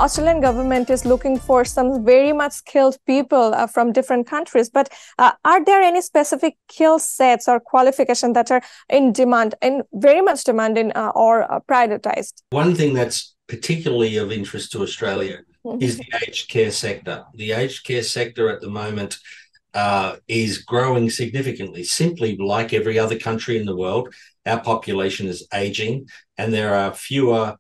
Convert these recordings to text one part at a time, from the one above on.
Australian government is looking for some very much skilled people from different countries. But are there any specific skill sets or qualifications that are in demand, in very much demand in or prioritized? One thing that's particularly of interest to Australia is the aged care sector. The aged care sector at the moment is growing significantly. Simply like every other country in the world, our population is aging and there are fewer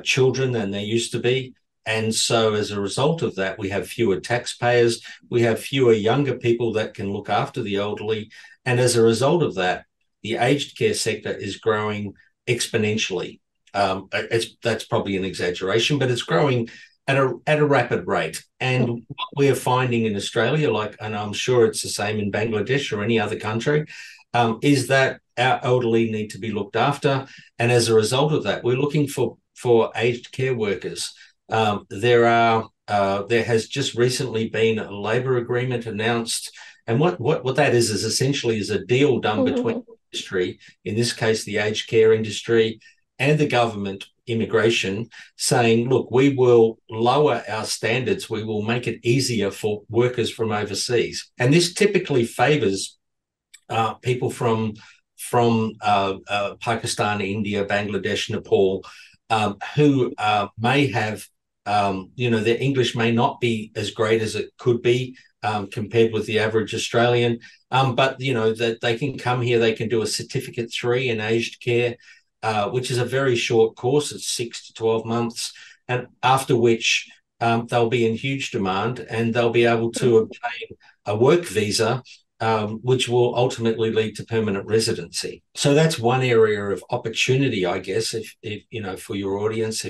children than there used to be. And so as a result of that, we have fewer taxpayers, we have fewer younger people that can look after the elderly. And as a result of that, the aged care sector is growing exponentially. That's probably an exaggeration, but it's growing at a rapid rate. And what we're finding in Australia, and I'm sure it's the same in Bangladesh or any other country, is that our elderly need to be looked after. And as a result of that, we're looking for aged care workers. There has just recently been a labour agreement announced. And what that is essentially is a deal done between industry, in this case, the aged care industry, and the government, immigration, saying, look, we will lower our standards. We will make it easier for workers from overseas. And this typically favours people from Pakistan, India, Bangladesh, Nepal, who may have, their English may not be as great as it could be compared with the average Australian. But, that they can come here, they can do a Certificate 3 in aged care, which is a very short course. It's 6 to 12 months, and after which they'll be in huge demand and they'll be able to obtain a work visa, which will ultimately lead to permanent residency. So that's one area of opportunity, I guess, if for your audience,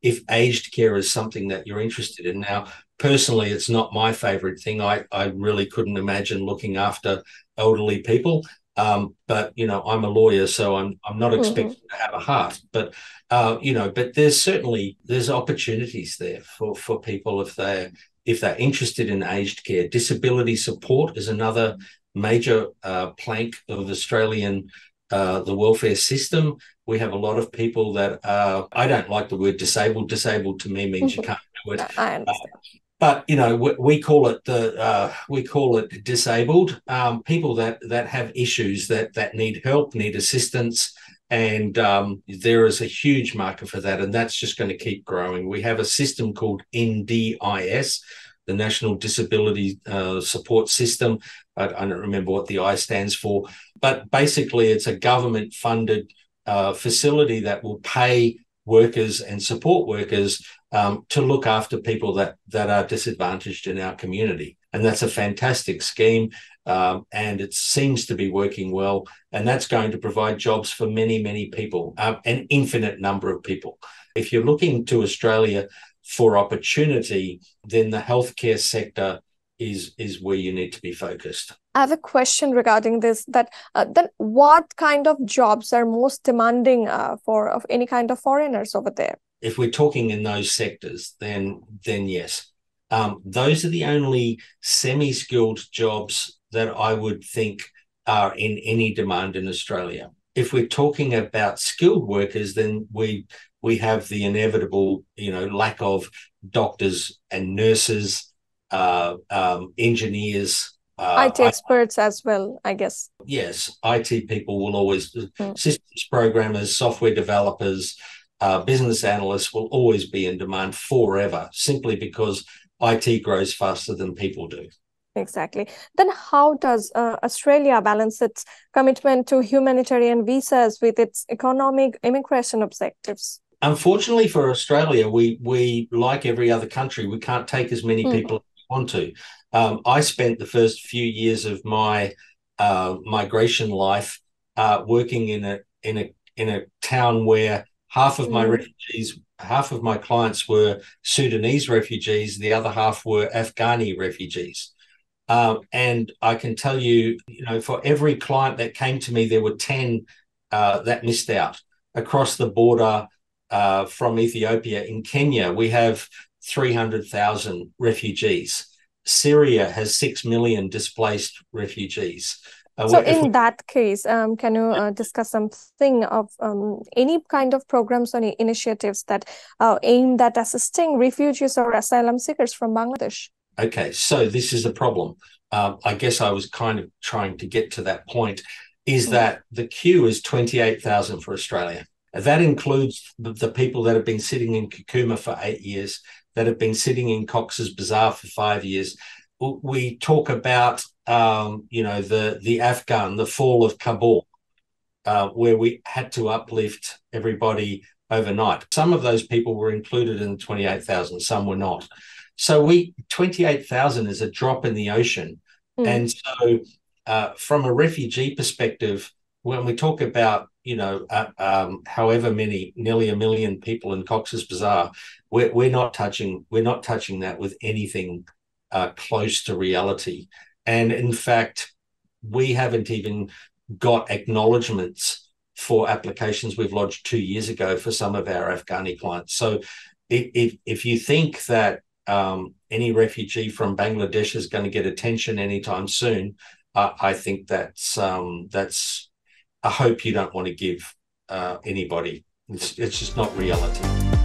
if aged care is something that you're interested in. Now, personally, it's not my favorite thing. I really couldn't imagine looking after elderly people. But I'm a lawyer, so I'm not expected to have a heart. But but there's opportunities there for people if they're interested in aged care. Disability support is another major plank of Australian the welfare system. We have a lot of people that I don't like the word disabled. Disabled to me means you can't do it. I understand. But we call it disabled people that have issues that need help, need assistance, and there is a huge market for that, and that's just going to keep growing. We have a system called NDIS, the National Disability Support System. I don't remember what the I stands for, but basically it's a government-funded facility that will pay workers and support workers to look after people that are disadvantaged in our community. And that's a fantastic scheme, and it seems to be working well. And that's going to provide jobs for many, many people, an infinite number of people. If you're looking to Australia for opportunity, then the healthcare sector is where you need to be focused. I have a question regarding this, that then what kind of jobs are most demanding of any kind of foreigners over there? If we're talking in those sectors, then yes. Those are the only semi-skilled jobs that I would think are in any demand in Australia. If we're talking about skilled workers, then we have the inevitable, lack of doctors and nurses, engineers, IT experts as well, I guess. Yes, IT people will always, systems programmers, software developers, business analysts will always be in demand forever, simply because IT grows faster than people do. Exactly. Then how does Australia balance its commitment to humanitarian visas with its economic immigration objectives? Unfortunately for Australia, we like every other country, we can't take as many people as we want to. I spent the first few years of my migration life working in a town where half of my refugees, half of my clients were Sudanese refugees, the other half were Afghani refugees. And I can tell you, for every client that came to me, there were 10 that missed out. Across the border from Ethiopia in Kenya, we have 300,000 refugees. Syria has 6 million displaced refugees. So in that case, can you discuss something of any kind of programs or initiatives that aimed at assisting refugees or asylum seekers from Bangladesh? Okay, so this is the problem. I guess I was kind of trying to get to that point, is that the queue is 28,000 for Australia. That includes the people that have been sitting in Kakuma for 8 years, that have been sitting in Cox's Bazar for 5 years. We talk about, the Afghan, the fall of Kabul, where we had to uplift everybody overnight. Some of those people were included in 28,000, some were not. So 28,000 is a drop in the ocean. And so from a refugee perspective, when we talk about, however many, nearly 1 million people in Cox's Bazar, we're not touching that with anything close to reality. And in fact, we haven't even got acknowledgements for applications we've lodged 2 years ago for some of our Afghani clients. So if you think that any refugee from Bangladesh is going to get attention anytime soon, I think that's a hope you don't want to give anybody. It's just not reality.